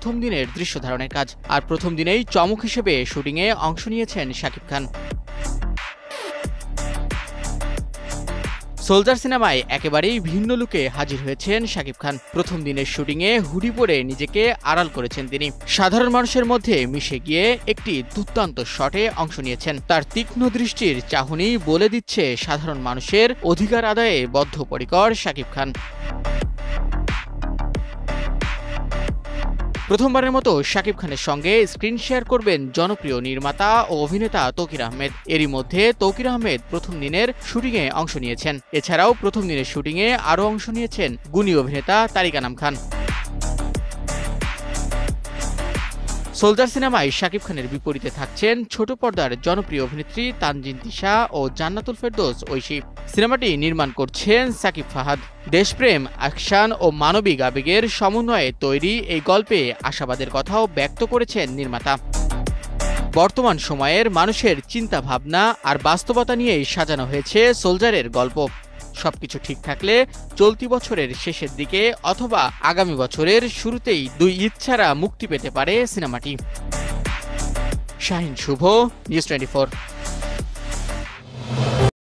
প্রথম দিনের দৃশ্য ধারণের কাজ। আর প্রথম দিনেই চমক হিসেবে শুটিংয়ে অংশ নিয়েছেন শাকিব খান। সোলজার সিনেমায় একেবারেই ভিন্ন লুকে হাজির হয়েছেন শাকিব খান। প্রথম দিনের শুটিংয়ে হুডি পরে নিজেকে আড়াল করেছেন তিনি। সাধারণ মানুষের মধ্যে মিশে গিয়ে একটি দুর্দান্ত শটে অংশ নিয়েছেন। তার তীক্ষ্ণ দৃষ্টির চাহনি বলে দিচ্ছে সাধারণ মানুষের অধিকার আদায়ে বদ্ধপরিকর শাকিব খান। প্রথমবারের মতো শাকিব খানের সঙ্গে স্ক্রিন শেয়ার করবেন জনপ্রিয় নির্মাতা ও অভিনেতা তৌকির আহমেদ। এরই মধ্যে তৌকির আহমেদ প্রথম দিনের শুটিংয়ে অংশ নিয়েছেন। এছাড়াও প্রথম দিনের শুটিংয়ে আরও অংশ নিয়েছেন গুণী অভিনেতা তারিক আনাম খান। সোলজার সিনেমায় শাকিব খানের বিপরীতে থাকছেন ছোট পর্দার জনপ্রিয় অভিনেত্রী তানজিন তিশা ও জান্নাতুল ফেরদৌস ঐশী। সিনেমাটি নির্মাণ করছেন সাকিব ফাহাদ। দেশপ্রেম, অ্যাকশন ও মানবিক আবেগের সমন্বয়ে তৈরি এই গল্পে আশাবাদের কথাও ব্যক্ত করেছেন নির্মাতা। বর্তমান সময়ের মানুষের চিন্তা ভাবনা আর বাস্তবতা নিয়েই সাজানো হয়েছে সোলজারের গল্প। সবকিছু ঠিক থাকলে চলতি বছরের শেষের দিকে অথবা আগামী বছরের শুরুতেই 2 ঈদ ছাড়া মুক্তি পেতে পারে সিনেমাটি। শাহিন শুভ, নিউজ 24।